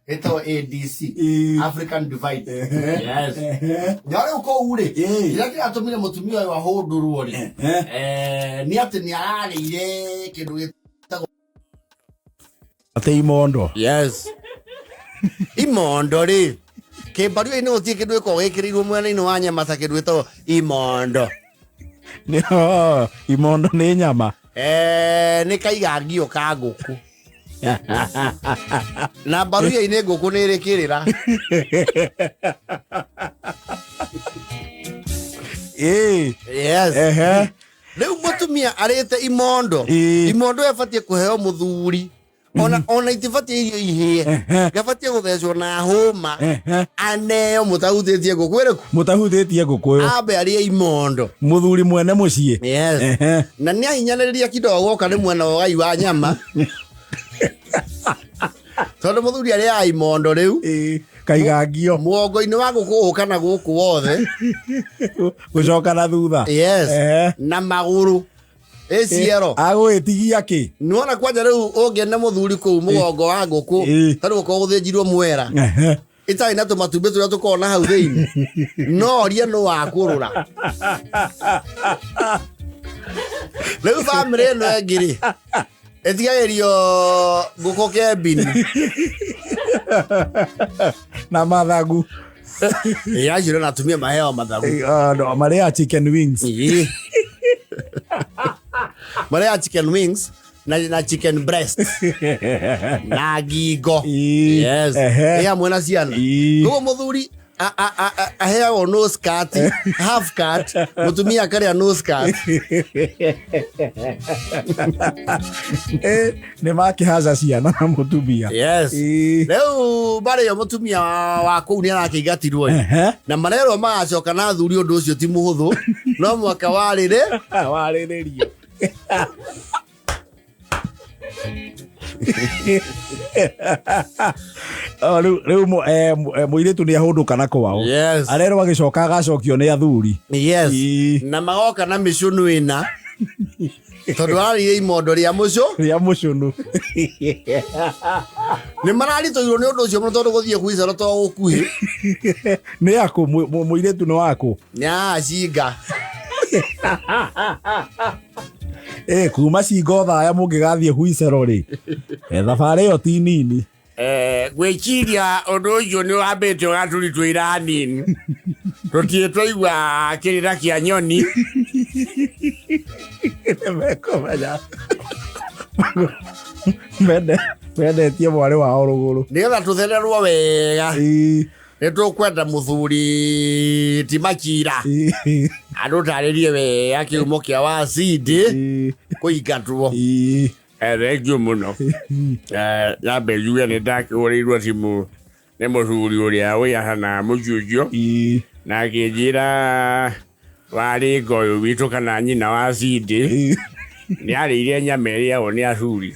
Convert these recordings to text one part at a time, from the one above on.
Ito ADC, African Divide. Yes. Nyare uko ule. Ilaki atumile mutumia wa hoduru wali. Ni ati ni arare ile kindu gitagwo. Ate imondo. Yes. Imondo ri. Ke baru ino ti kindu ko gekirirwo mwena ino wa nyama ta kindu gitagwo imondo. Imondo ni nyama. Ni kaigagio ka nguku. Na baru ya ine nguku ni rekirira. Yes. Leo mutumia arete imondo. Imondo yafatie kuheo muthuri. Ona itifatie irio ihie. Gafatie guthecwo na homa. Aneo mutahutetie nguku iriku. Mutahutetie nguku yo. Abe ari imondo. Muthuri mwene mucie. Yes. Na ni ahinyaniria kidogo kana mwena wa gai wa nyama. Tondu muthuri ari ya imondo riu. Kaigagio. Muongo-ini wa nguku kana guku wothe. Gucoka na thutha. Yes. Na maguru. Ciero. Agwitigia ki? Nuona kwanja riu ungene muthuri ku mugongo wa nguku. Tari uko guthinjirwo mwera. Itai na tumatumbe turia tukona hau thiini. No ria no akurura. Riu family no engiri. Etigagirio nguku kebini. Na mathagu. Ajiro natumia maheo mathagu. No, maria chicken wings. Maria chicken wings na chicken breast. Na gigo. Yes. Ya mwena ciana. Nugo muthuri aheo nose cut, half cut, mutumia karia nose cut. Ne makihaza ciana na mutumia. Yes. Leo bare yo mutumia wako ni arakigatirwo. Na marero magacoka na thuri undu ucio ti muhuthu. No mwaka warire wariririo. Riu muiritu ni ahunduka na kwao. Yes. Arero agicoka agacokio ni athuri. Yes. Na magoka na micunu ina. Tondu ari imondo ria mucunu. Ni marari toiro ni undu ucio muno tondu guthie kwicaro to ukuhi. Ni yako muiritu ni wako. Nya cinga. Kuma cingo thaya mungigathie kwicaro ri. Thabari yo ti nini. Gwiciria undu ucio ni wambite ugaturitwo ira nini. Tutie twaigua kirira kia nyoni. Mekomanya. Mende tie mwari wa oruguru. Nigetha tuthererwo wega. Ni tukwenda muthuri ti makira. Andu taririe wega kiumo kia wa acid kuingatwo. Thank you muno. Yabe yuge ni ndakiurirwo timu ni muthuri uria wihana mujujo. Na akijira wari ngoyo witu kana nyina wa acid. Ni ariire nyama iria o ni athuri.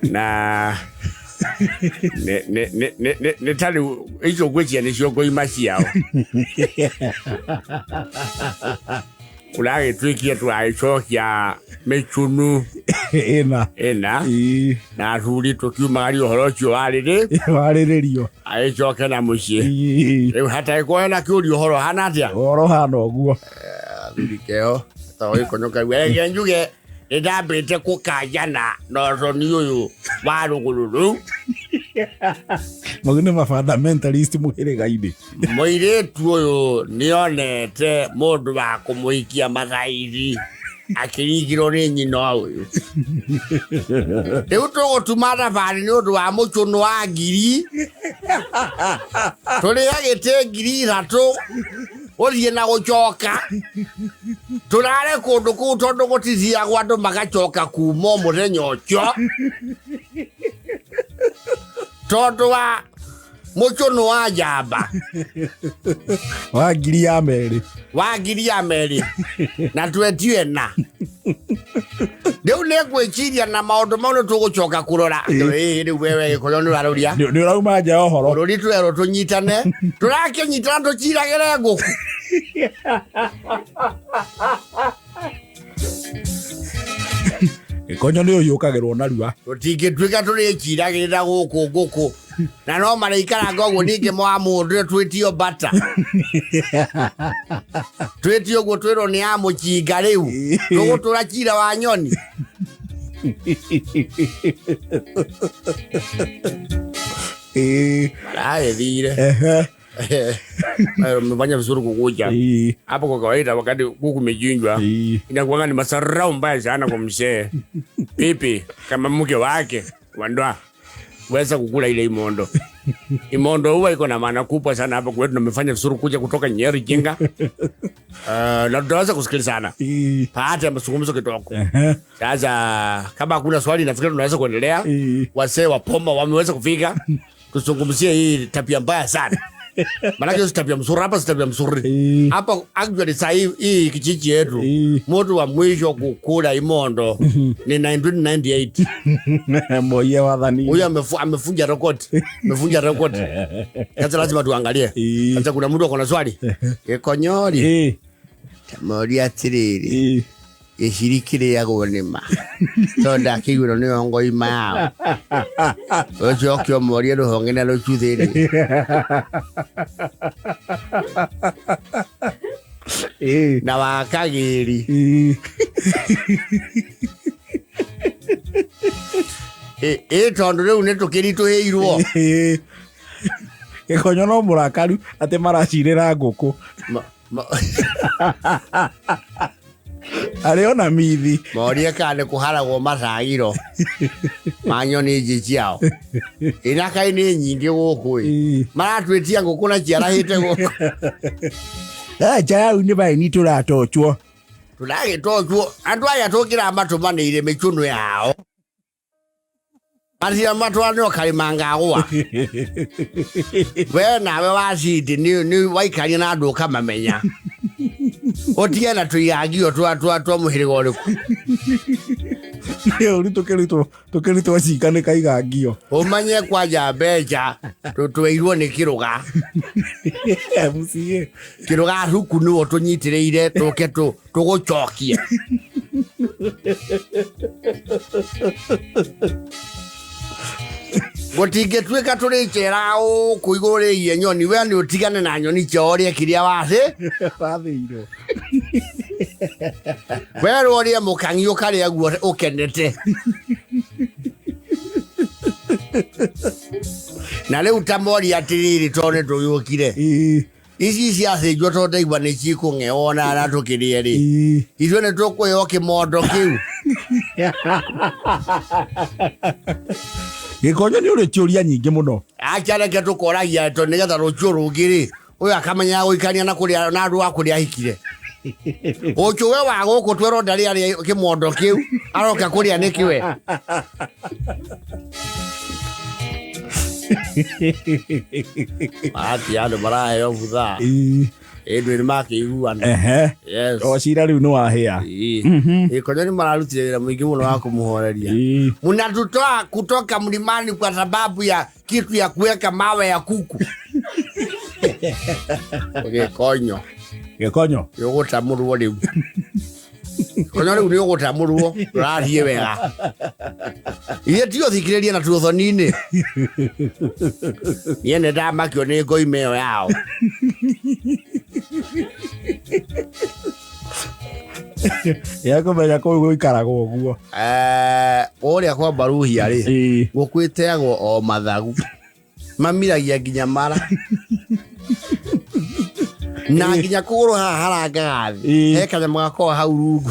Na ne tari icio gwicia ni cio ngoima ciao. Uragitwikia twaicokia micunu ina na athuri tukiumagaria uhoro ucio wariririo aicoke na mucii. Riu hata ikoena kiuria uhoro hana atia uhoro hana uguo. Athuri keo ta uikonyoka wege njuge ndambite kukajana no roni uyu wa ruguru riu. Magune ma fundamentalist muhirigaini. Muiritu uyu nionete mundu wa kumuikia mathairi akirigirwo ni nyina uyu. Riu tugutumana bari ni undu wa mucunu wa ngiri. Turiagite ngiri 3 uthie na gucoka. Turare kundu kuu tondu gutithiagwo andu magacoka kuma muthenya ucio. Tondu wa mucunu wa njamba. Wa ngiri ya meri. Na twetio na. Riu ni gwiciria na maundu mau ni tugucoka kurora. Riu wewe gikoyo ni uraruria. Ni urauma nja uhoro. Ruri twero tunyitane. Turakinyitana tuciragire nguku. Gikonyo ni uyukagirwo narua. Tutingituika turi kiragirira guku. Na no maraikaranga uguo ningi mwa mundu twitio bata. Twitio guo twiro ni amukinga riu. Tugutura kira wa nyoni. Ai dhire. Mefanya vizuri kukuja. Hapo kwa kawaida wakati kuku mejinjwa inakuwa ni masarau mbaya sana kwa mzee. Pipi kama mke wake wandoa weza kukula ile imondo. Imondo huwa iko na maana kubwa sana hapa kwetu, na mmefanya vizuri kuja kutoka Nyeri Jinga. Na tutaweza kusikilizana. Hata ya mazungumzo kidogo. Sasa kama hakuna swali nafikiri tunaweza kuendelea. Wasee wa Poma wameweza kufika. Tuzungumzie hii tabia mbaya sana. Maana hiyo tabia mzuri hapa, tabia mzuri. Hapa actually sasa hii kijiji yetu mtu wa mwisho kukula imondo ni 1998. Moyo wadhani. Huyo amefunja record. Amefunja record. Sasa lazima tuangalie. Sasa kuna mtu akona swali. Konyori. Tamori atiriri. Yeshirikire yagonema. Tonda kiguro ni ongo imao. Ojo kyo mori ro hongena lo chudere. Na wakagiri. Tondo riu ne tukiritu heirwo. Gikonyo no murakaru ate maracirira nguku. Aliona mithi. Moria kane kuharagwo macagiro. Manyoni njijiao. Inaka ni nyingi guku. Maratwetia nguku na ciarahite guku. Jao ni bai ni turatochwo. Turagitochwo. Andu aya tukira matumanire michuno yao. Maria matwani okalimanga agwa. We nawe wacidi ni waikania na andu kamamenya. Otiana tuyagio twa muhirigo uriku. Yo tukerito wacikane kaigagio. Umanye kwaja mbeca tweirwo ni kiruga. Musie. Kiruga ruku niwo tunyitireire tuke tugucokia. Gotigetweka turichera kuigure ye nyoni we ni utigane na nyoni choria kiria wase wathiro. We roria mukangi ukari aguo ukenete. Na leo tamori atiriri tone tuyukire. Ici ciace jo to ndaigwa ni cikung'eona na tukirie ri. Itwe ne tukuyo kimondo kiu. Gikonyo ni uri ciuria nyingi muno. Acha reke tukoragia to nigetha rucio rungiri. Uyu akamenya guikania na kuria na andu akuria hikire. Ucio we wa guku twero ndari ari kimondo kiu aroka kuria nikiwe. Ati ando mara yo budha. Edwe ni maki iguana. Yes. O cira riu no ahia. Gikonyo ni mararutira mwingi muno wa kumuhoreria. Munatutoa kutoka mlimani kwa sababu ya kitu ya kuweka mawe ya kuku. Gikonyo. Gikonyo. Yogutamurwo riu. Konyo riu ni yogutamurwo rarie wega. Ile tio thikiriria na tuthoni-ini. Yene ndamakio ni ngoimeo yao. Yako menya ko guikarago guo. Oria kwa baruhi ari. Gukwiteagwo o mathagu. Mamiragia nginya mara. Na nginya kuguru harangaga thi. He kanya mwako hau rungu.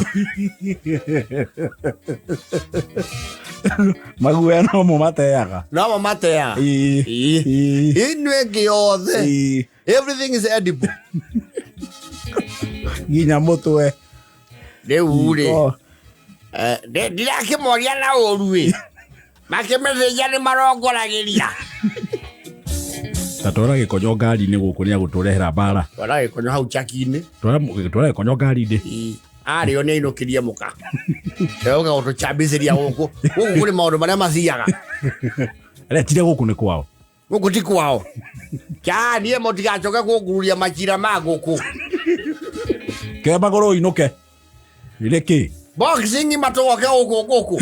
Maguya no mo mateaga. No mo mateaga. Inwe giothe. Everything is edible. Nginya mutwe. Riu ri. Ndirakimuria na uru wi. Makimetheja ni marongoragiria. Tatora Gikonyo ngari ni guku ni aguturehera bara. Twara Gikonyo hau chaki-ini. Twara Gikonyo ngari ndi. Ari yo ni inukirie muka. Teuga utuchambiciria guku. Guku kuri maundu maria mathiaga. Ari tire guku ni kwao. Guku ti kwao. Kya nie motigacoke kugururia machira ma guku. Ke magoro inuke. Ireki. Boxing matoke huko.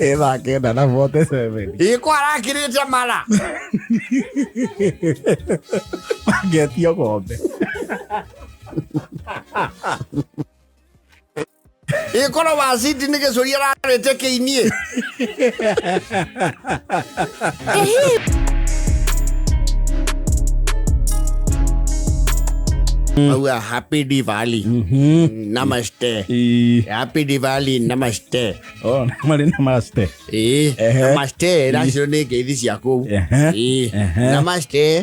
Eva kenda na vote 7. Iko arakirite mara. Magetio gombe. Iko no wasiti nigecoria rarete kiinie. Happy Diwali. Namaste. Happy Diwali. Namaste. Oh, namaste. Namaste. Racione ke disi yako. Namaste.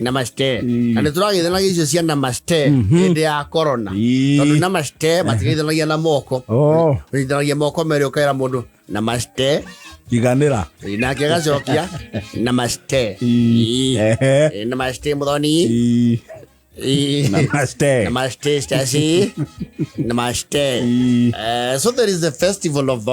Namaste. Ane turagi dena gicio cia namaste inde ya corona. Tondu namaste batigithanagia na moko. Oh. Ithanagia moko meri ukaira mundu namaste. Kiganira. Na ke gacokia namaste. Namaste muthoni. Namaste. Namaste, Stacey. Namaste. So there is a festival of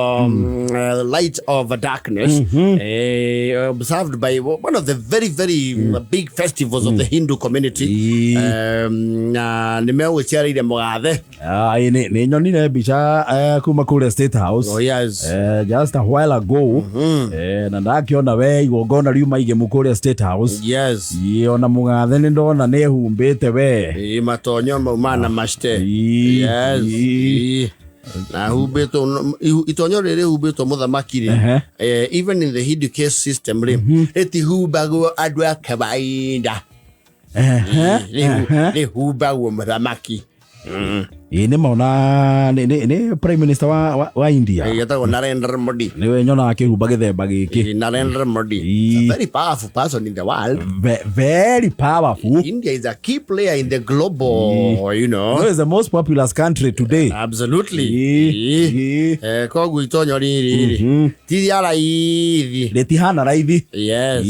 light of darkness, observed by one of the very, very big festivals of the Hindu community. Nimeuchiarire Mugathe. Ni nyonire bicha kuma kule State House. Oh yes. Just a while ago. Na ndakiona we igongona riuma ige mukule State House. Yes. Ona Mugathe ni ndona ne humbite we. Matonyo maumana mashte. Yes. Na hubeto itonyo rere hubeto muthamaki ri even in the Hindu caste system ri eti hubago adwa kabainda ni hubago muthamaki ni maona ni prime minister wa India yetagwo Narendra Modi niwe nyona akihumba githemba giki Narendra Modi, a very powerful person in the world, very powerful. India is a key player in the global, you know. No, it's the most populous country today. Absolutely. Kogu itonyo riri ti ara ithi letihana raithi. Yes.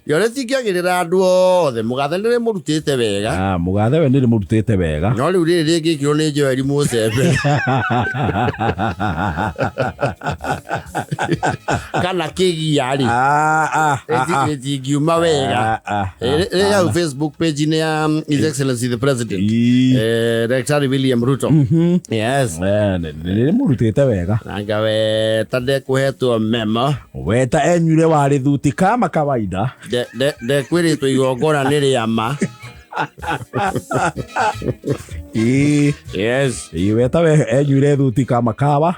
Yore tikiagirira andu othe Mugathe nire murutite wega. Mugathe we nire murutite wega. No riu riri gikiro ni Joeli Musembe kana kigia ri etigiuma wega ya Facebook page ni ya His Excellency the President Dr. William Ruto. Yes. Nire murutite wega. Anga we tande kuhetwo memo weta enyure wari thuti kama kawaida de kwiritwo igongona ni riama. Yes. Weta we enyure thuti kama kawa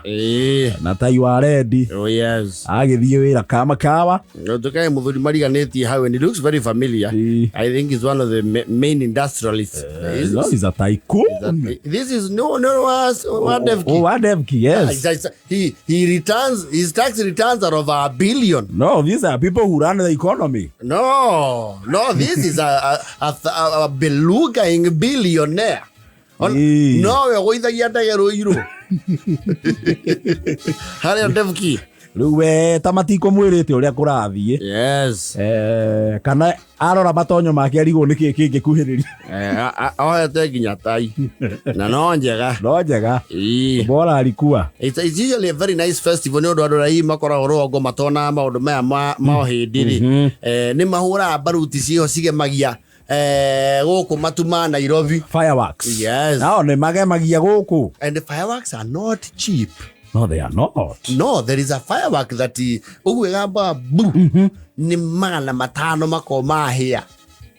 na tai wa ready. Oh yes. Agithie wira kama kawa tukae muthuri mariganeti how and it looks very familiar. I think he's one of the main industrialists. He's a tycoon. This is Wadevki. Wadevki, yes. He returns, his tax returns are over $1 billion. No, these are people who run the economy. No, this is a belugaing billionaire. No, we go ithagia ndagero iru. Hare Devki. Riu we tamatiko mwirite uria kurathie. Yes. Kana arora matonyo make arigo niki kingikuhiriria. Ohete nginya tai. Na no njega. No njega. Bora alikuwa. It's usually a very nice festival. No ndo rai makora rogo matona maundu maya ma hindiri. Ni mahura baruti cio cigemagia goko matuma Nairobi. Fireworks. Yes. Now ne magemagia goko. And the fireworks are not cheap. No, they are not. No, there is a firework that ugwegamba ni magana matano makoma here.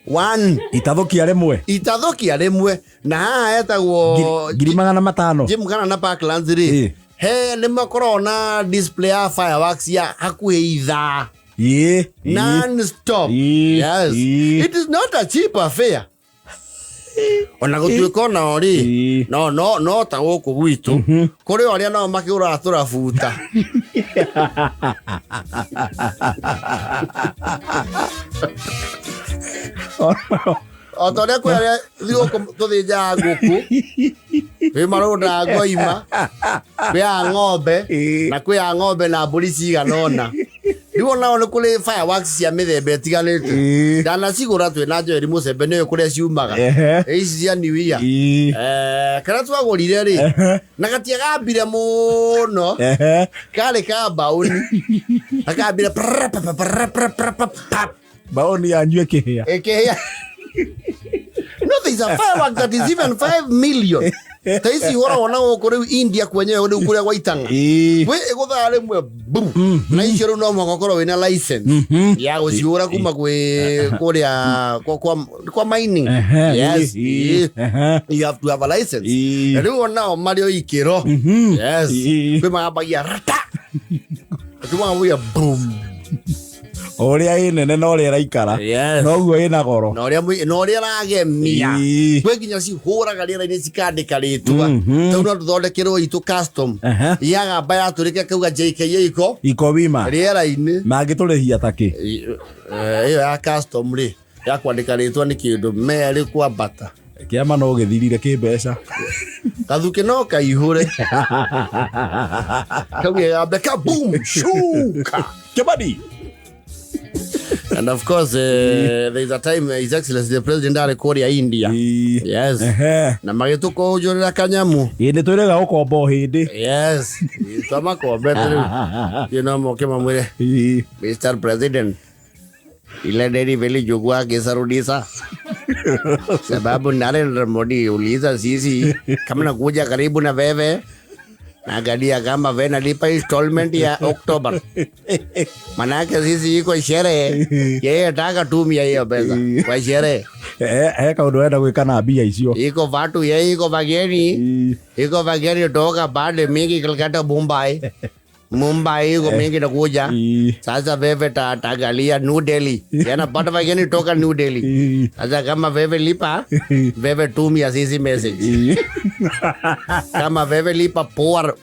One. Ithathukia rimwe na haha etagwo ngiri magana matano. Jimgana na Parklands ri. He ni makorona display ya fireworks ya hakuhi ithaa. Non-stop. Yes. It is not a cheap affair. Ona gutuika na ori no ta guku gwitu kuri oria no makiura turafuta otore kwere thigo tuthija nguku we marunda ngoima we ng'ombe na kwi ng'ombe na mburi ciganona riu nao ni kuri fireworks cia mithemba itiganite ndana cigura twina Joeli Musembe niyo kuria ciumaga ici cia New Year kana twagurire ri na gatia gambire muno kale ka bauni akambire bauni yanyu ekihia no know there's a firework that is even 5 million. Taisi hora wanao kore India kwenye kule kwa itanga. We egothale mwe boom. Na ishoro no mwakokoro wena license. Ya usiura kuma kwe kwa mining. Yes. You have to have a license. And you now Mario Ikiro. Yes. We maba ya rata. Atuma we boom. Oria ine no ria raikara. No guo ina goro. No ria rage mia. Kwe kinya si hora galera ine sikande kalitwa. Tuna thondekero itu custom. Yaga baya turike kuga JKA iko bima. Riera ine. Magitulehia taki. Iyo ya custom ri. Ya kwandika ritwa ni kindu meri kwa bata. Kiama no githirire kimbeca. Kathuke no kaihure. Kauye ya beka boom shuka. Kebadi. And of course, there is a time His Excellency the President of Korea, India. Yes. Na magituko ujorera kanyamu. Inde turega ukombo hindi. Yes. Tama ko better. You know mokema mwire. Mr. President. Ile deri veli jugwa kesarudisa. Sababu Narendra Modi uliza sisi kama nakuja karibu na wewe. Nagadia kama vena lipa installment ya October. Manake sisi iko sherehe. Yeye ataka tumia hiyo pesa kwa sherehe. Kaundo wenda gwikana mbia icio. Iko watu yeye iko bageni. Iko bageni toka pande mingi Kolkata Mumbai iko mingi nakuja. Sasa wewe tagalia New Delhi. Yana pata bageni toka New Delhi. Sasa kama wewe lipa, wewe tumia sisi message. Kama wewe lipa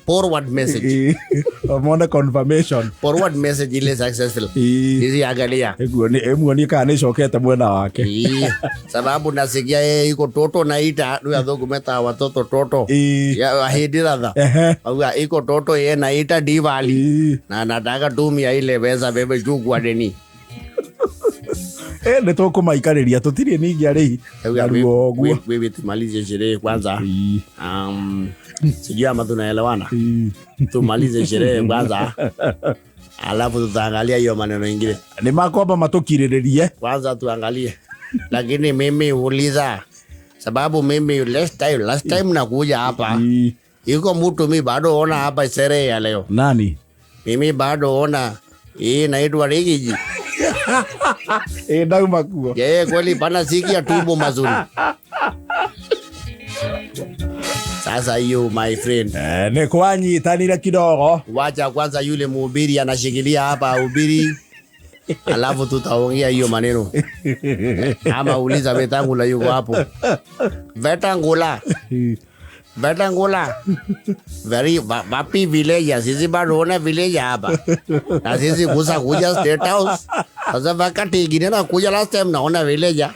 forward message. Mona confirmation. Forward message ile successful. Sisi angalia. Ngoni kana shoketa mwena wake. Sababu nasikia yeye iko toto naita, ndio adokumeta watoto toto. Ya hidiradha. Au iko toto yeye naita Diwali. Na nataka tumia ile pesa wewe chukua deni. Ndio toko maikariria tutiri ningi ari. Wewe tumalize sherehe kwanza. Sijui ama tunaelewana. Tumalize sherehe kwanza. Alafu tutaangalia hiyo maneno mengine. Ni makopa matukiririe. Kwanza tuangalie. Lakini mimi uliza sababu mimi last time nakuja hapa. Iko mtu mimi bado ona hapa sherehe ya leo. Nani? Mimi bado ona hii inaitwa Rigiji. Ndio makuo. Yeye kweli pana sikia tumbo mazuri. Sasa hiyo my friend. Ni kwanyitanire kidogo. Wacha kwanza yule mhubiri anashikilia hapa uhubiri. Alafu tutaongea hiyo maneno. Ama uliza Vetangula yuko hapo. Vetangula. Very wapi village sisi bado ona village hapa. Na sisi kuja State House. Sasa wakati ingine na kuja last time naona village.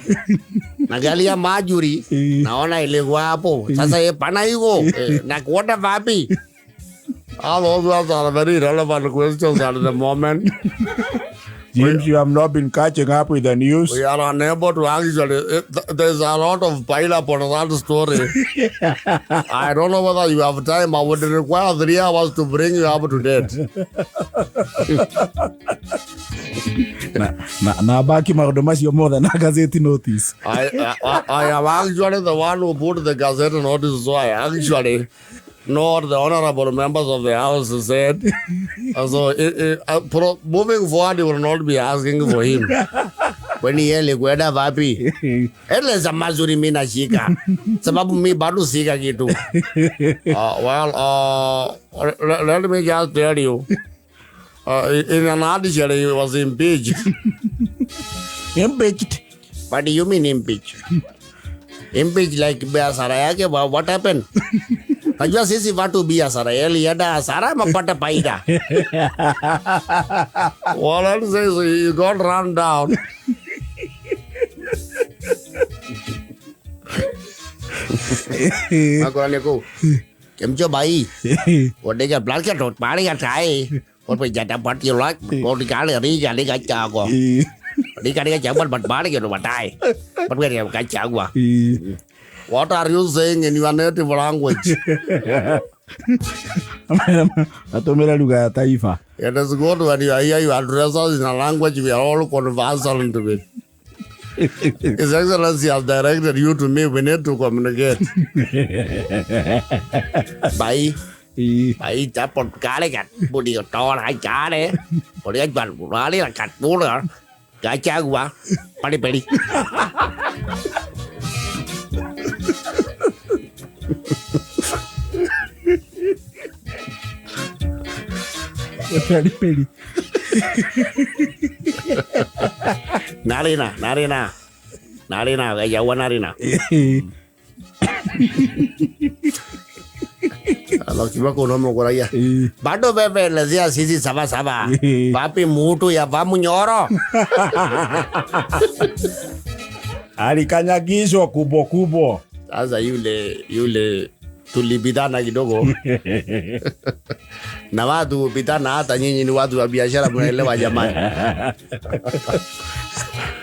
Nagalia majuri naona ilikuwa hapo. Sasa yeye pana yuko na kuota wapi? All those are very relevant questions at the moment. Since you have not been catching up with the news, we are unable to actually. There's a lot of pile up on that story. I don't know whether you have time. I would require 3 hours to bring you up to date. na baki maundu macio mothe na gazeti notice. I am actually the one who put the gazette notice, so I actually know the honorable members of the house said. So moving forward, you will not be asking for him. When he alikwenda vapi? Eleza mazuri mimi nashika. Sababu mimi bado sika kitu. Let me just tell you. In an audition, he was impeached. Impeached? What do you mean impeached? Impeached like biashara yake, what happened? Najua sisi watu biashara yalienda hasara mapata faida. Well, says he got run down. Makanya ko. Kemjo bai. Ode ka plan ka tot pare ka thai. Kon phải jata pat yo lak. Kon di kale Rigathi Gachagua. Rigathi Gachagua bat pare ke no batai. Bat ke Gachagua. What are you saying in your native language? Atumira lugha ya taifa. It is good when you hear you address us in a language we are all conversant with. His Excellency has directed you to me. We need to communicate. Bye. Bye. Chapot kare kat. Budi otor hai kare. Budi ajban burali la kat bura. Gachagua. Padi padi. Pedi pedi. Narina. Gachagua narina. Kalau cuma kono mau koraya. Bado bebe lazia sisi sama. Papi mutu ya pamu nyoro. Alikanyagizwa kubwa. Sasa yule tulibidana kidogo. Na watu pitana hata nyinyi ni watu wa biashara mnaelewa jamani.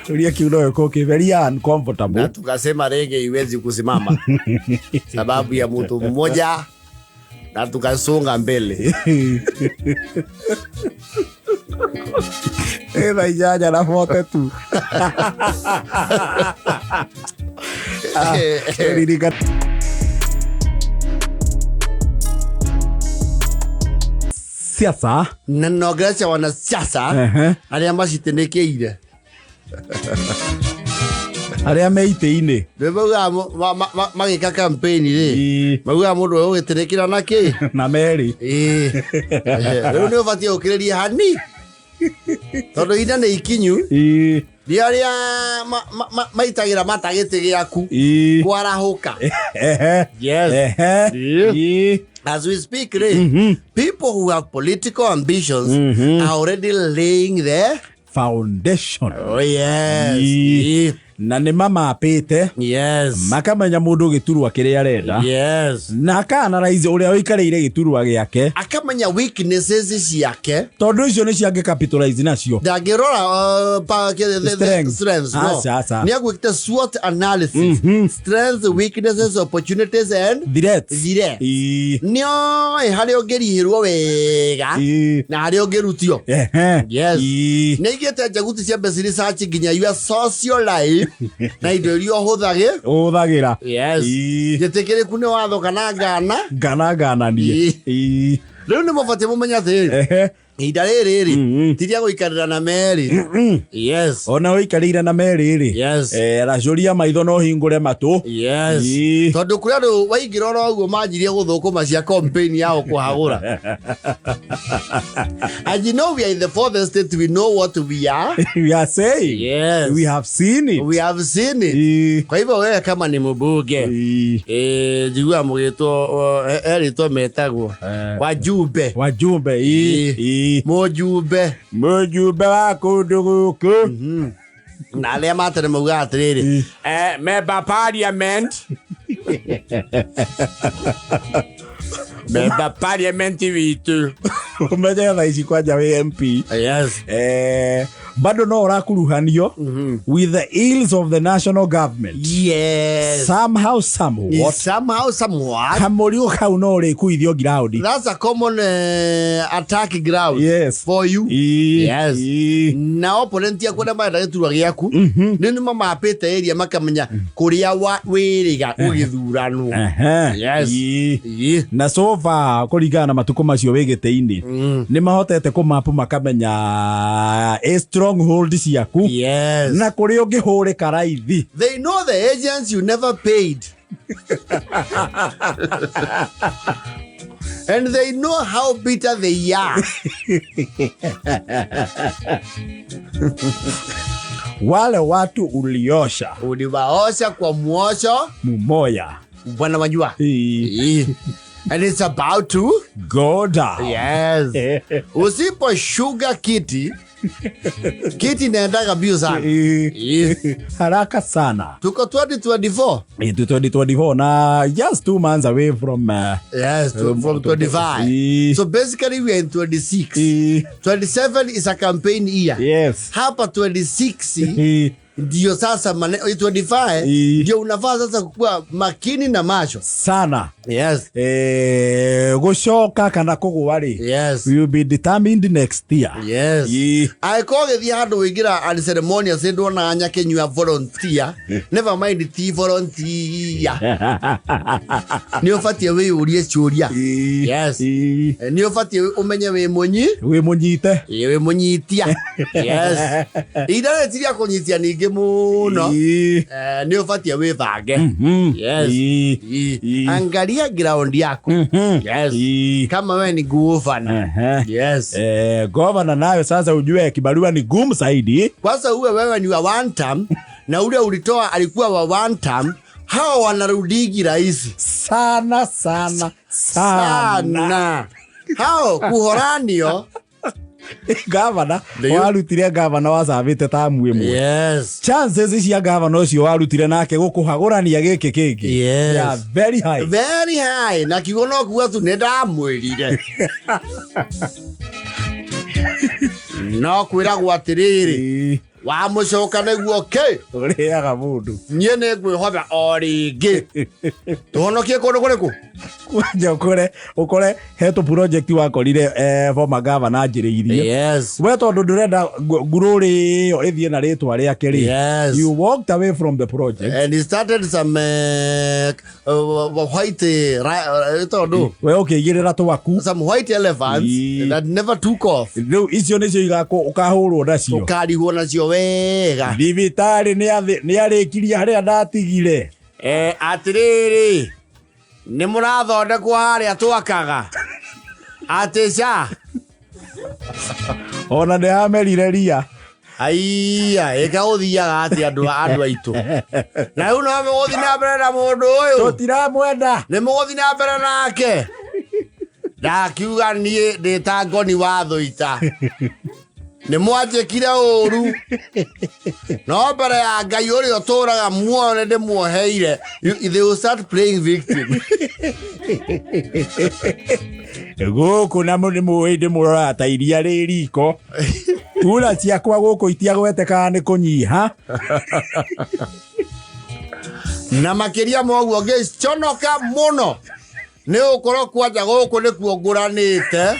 Tulia kiuno yuko very uncomfortable. Na tukasema rege iwezi kusimama. Sababu ya mtu mmoja na tukasonga mbele. Eva ijaja na foto tu. Siasa na nogesha wana siasa aria macitendekeire aria meite-ini ndebauga magika campaign ri mauga mundu ugitirekira naki na meri riu ni ubatie ukiriria hani tondu ina ni ikinyu riaria maitagira matagiti giaku kwarahuka. Yes. As we speak, people who have political ambitions are already laying their foundation. Oh, yes. Na nĩ mamapĩte makamenya mũndũ gĩturwa kĩrĩa arenda na akaanalaize ũrĩa ũikarĩire gĩturwa gĩake akamenya weaknesses ciake tondũ icio nĩ ciangĩ capitalize nacio ndangĩrora strengths no nĩ agwĩkĩte SWOT analysis strengths, weaknesses, opportunities and threats nĩo harĩa ũngĩrihĩrwo wega na harĩa ũngĩrutio nĩ igĩte njaguti cia basic research nginya your social life na indo iria ũhũthagĩra gĩtĩkĩrĩku nĩ watho kana ngana niĩ rĩu nĩ mũbatiĩ mũmenya atĩrĩ ihinda rĩrĩ tiria gũikarĩra na merĩ ona ũikarĩire na merĩ racuria maitho no hingũre matũ tondũ kũrĩ andũ waingĩra ũguo manjirie gũthũkũma cia campaign yao kũhagũra. And you know we are in the fourth estate, we know what we are. We are saying. We have seen it. Kwa hivyo wewe kama ni mbunge jigua mũgĩtwo eritwo metagwo wajumbe mũjumbe wa kũndũ gũkũ na arĩa matarĩ mauga atĩrĩrĩ member parliament member parliament witũ umeja thaa ici kwanja wĩ MP bado no ũrakuruhanio with the ills of the national government. Somehow somewhat kamũrigo kau no ũrĩkuithio ground. That's a common attack ground for you. Na opponent yaku na maenda gĩturwa gĩaku nĩ mamapĩte area makamenya kũrĩa wĩrĩga ũgĩthuranwo. Na so far kũringana na matukũ macio wĩ gĩtĩ-inĩ nĩ mahotete kũmapu makamenya stronghold ciaku na kũrĩa ũngĩhũrĩka raithi. They know the agents you never paid. And they know how bitter they are. Wale watu uliwaosha kwa mwosho mmoja bwana majua. And it's about to go down. Usipo sugar kiti naendaga mbio sana. Haraka sana. Tuko 2024. 2024 na just 2 months away from from 25. So basically we are in 26. 27 is a campaign year. Hapa 26 ndio sasa 25 ndio unafaa sasa kuwa makini na macho sana. Yes. Gushoka kana kugwa ri. Yes. We will be determined next year. Yes. Aiko githia handu wingira at ceremony sendo na anya kenyua volunteer. Never mind ti volunteer. Ni ufatie we urie churia. Yes. Ni ufatie umenye we munyi. We munyite. We munyitia. Yes. Ida tiria kunyitia ningi muno. Ni ufatie we thange. Yes. Angalia ground yako. Yes. Kama wewe ni governor. Yes. Governor nawe sasa ujue kibarua ni gumu zaidi. Kwanza wewe ni wa one term na ule ulitoa alikuwa wa one term. Hao wanarudigi rahisi sana. Hao kuhoranio Governor warutire governor wasavite tamu imwe. Yes. Chances cia governor ucio warutire nake gukuhagurania giki kingi. Yes. Yeah, very high. Very high. Na kigono kuwa tu ndamwirire. No kwira gwatiriri. Wa mucoka niguo okay. Uriaga mundu. Nie ne gwihotha oringi. Tuhonokie kundu kuriku. Kwanja ukore heto project wakorire former governor njiriirie. Yes. We tondu ndurenda ngururi yo ithie na ritwa riake ri. Yes. You walked away from the project and he started some white tondu we ukigirira twaku some white elephants that never took off. Riu icio nicio igako ukahurwo nacio ukarigwo nacio wega. Thibitari ni arikirie haria ndatigire. Atiriri ni murathondekwo haria twakaga atisha ona ne amerire ria. Aiya eka uthiaga ati andu aitu na uno me uthi na mbere na mundu uyu tutiramwenda ni muguthi na mbere nake ndakiuga nie ndita Ngoni wa Thuita ni mwanjikire uru no mbere ya Ngai uri uturaga muone ndi muoheire they will start playing victim. Guku na mundi murora ta iria ri riko ura ciakwa guku itiagwete kana ni kunyiha na makiria moguo ngiconoka muno ni ukorwo kwanja guku ni kuonguranite.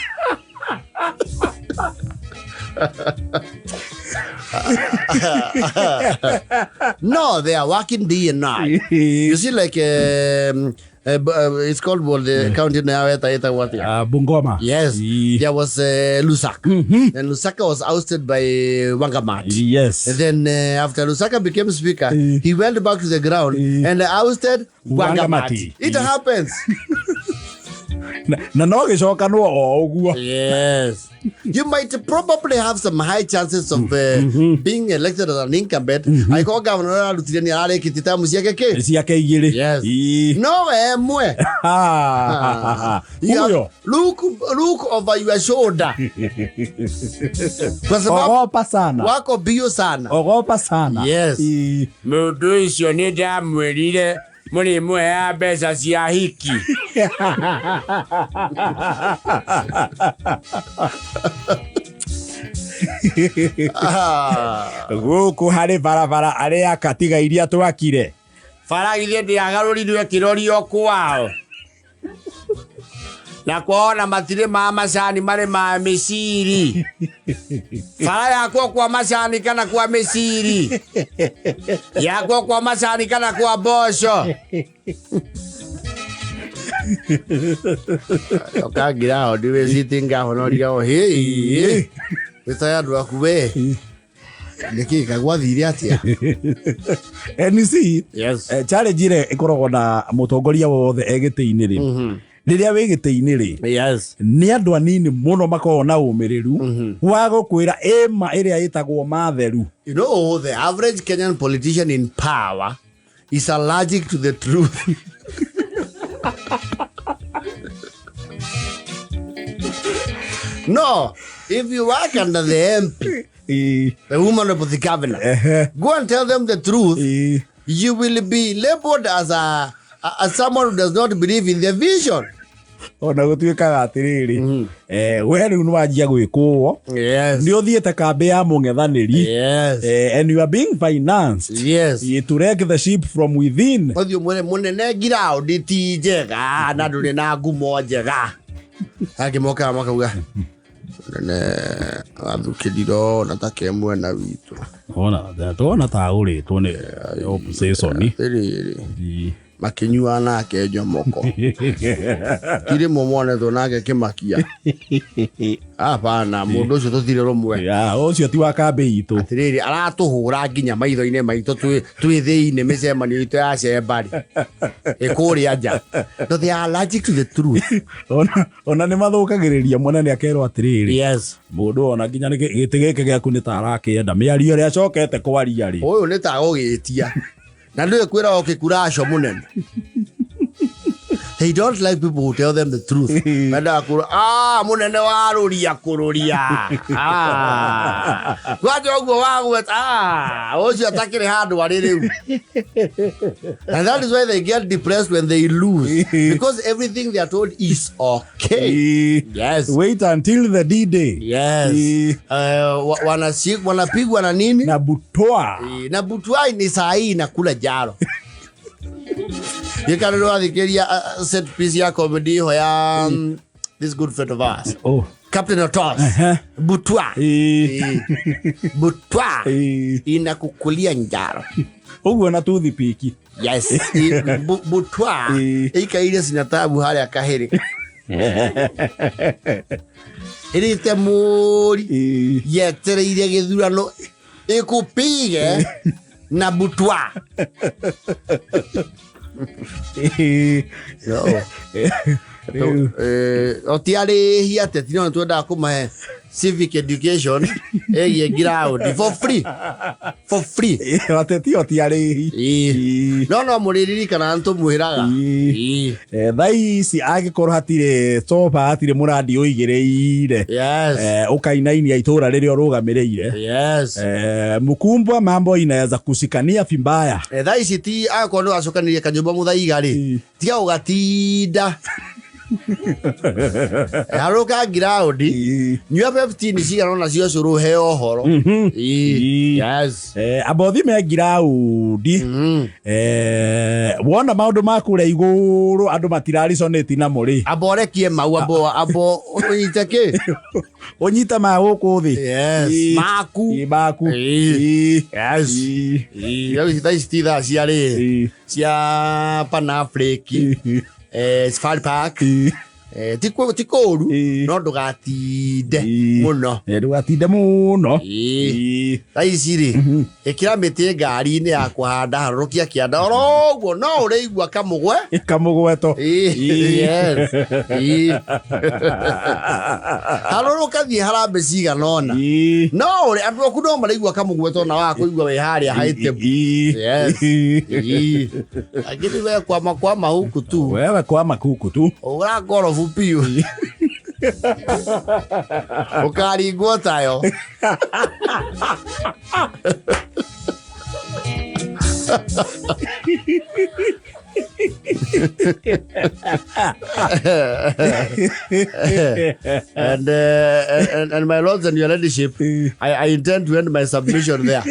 No, they are working day and night. You see, like it's called the county now. What? Bungoma. Yes. There was Lusaka. And Lusaka was ousted by Wangamati. Yes. And then after Lusaka became speaker, he went back to the ground and ousted Wangamati. It happens. Na no gicoka no oguo. Yes. You might probably have some high chances of being elected as an incumbent. I call Governor arutire ni arekiti tamu ciake ki ciake igiri. Yes. No emwe. Look over your shoulder. Kwa sababu ogopa sana. Wako bio sana. Ogopa sana. Yes. Mundu icio ni ndamwirire muri mwe ya mbeca cia hiki. Guku hari barabara aria katiga iria twakire. Faragithie ndiagarurirwe kirorio kwao. Na kuona matire ma macani mare ma miciri. Fara yakwo kwa macani kana kwa miciri. Yakwo kwa macani kana kwa mboco. Okagira o diwe sitinga honoria o he. Witaya ndu akuwe. Niki kagwathire atia. NC. Yes. Challenge ire ikoragwo na mutongoria wothe egite-ini ri. Riria wi gite-ini ri. Yes. Ni andu anini muno makoragwo na umiriru wa gukwira ema iria itagwo matheru. You know, the average Kenyan politician in power is allergic to the truth. No, if you work under the MP, the woman of the governor, go and tell them the truth. You will be labeled as someone who does not believe in their vision. ona gutuikaga atiriri we riu nwanjia gwikwo ni uthiete kambi ya mung'ethaniri and you are being financed to wreck the ship from within. Othio munene ground ti njega na nduri na ngumo njega agimoka makauga nene athukiriro na take mwena witu ona ta uritwo ni opposition makinyua nake njomoko kiri momone to nake kimakia apana mundu ucio tuthire rumwe ucio ti wa kambi itu atiriri aratuhura nginya maitho-ine maitu twi thiine micemanio itu ya cembari ikuri anja no they are allergic to the truth ona ni mathukagiriria mwana ni akerwo atiriri mundu ona nginya ni giti giki giaku ni ta arakienda miario ria cokete kwaria ri uyu ni ta gugitia na ndio kwira okikuracio munene. They don't like people who tell them the truth. Menda kuru munene waruria kururia gwaje ogwo wagwet ucio atakire handu ari riu. And that is why they get depressed when they lose, because everything they are told is okay. Wait until the D-Day. Wanapigwa na nini na butwa ni saa hii nakula jaro. You can do a set piece ya comedy hoya this good friend of ours. Captain Otos. Butwa. Butwa. Inakukulia njaro. Ugu na tuthi piki. Yes. Butwa. Ikaire sinatabu hali akaheri. Irite muri. Yetereire githurano ikupige na butwa. Otiari hiate tino twenda kumahe civic education eye ground for free ateti otiari no muririri kana antu muhiraga thai si agikorwo hatire sofa hatire muradi uigireire ukainainia itura ririo rugamireire mukumbwa mambo inaweza kushikania vibaya thai si ti akono acukanirie kanyumba muthaiga ri tiga ugatinda haruka ground nyua 15 cigana na cio curu he ohoro abothi me ground wona maundu makure iguru andu matirari soneti na muri aborekie mau abo unyitake unyita ma guku thi maku thai citithaa cia Pan-Africa Safari Park tikuru no ndugatinde muno thaiciri ikira miti ngari-ini ya kuhanda harurukia kianda oroguo no uraigua kamugweto haruruka thie harambe cigana ona no uri andu aku no maraigua kamugweto na wakuigua wi haria haite agiri we kwama huku tu wewe kwama huku tu urangorofu piu ukaringwo tayo and my lords and your ladyship, I intend to end my submission there.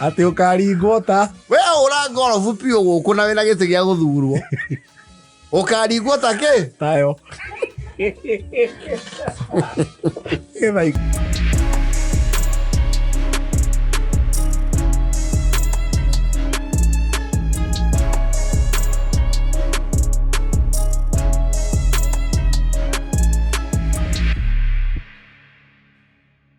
Ati ukaringwo ta we urangorofu piu guku na wina giti gia guthurwo ukaringwo ta ki tayo.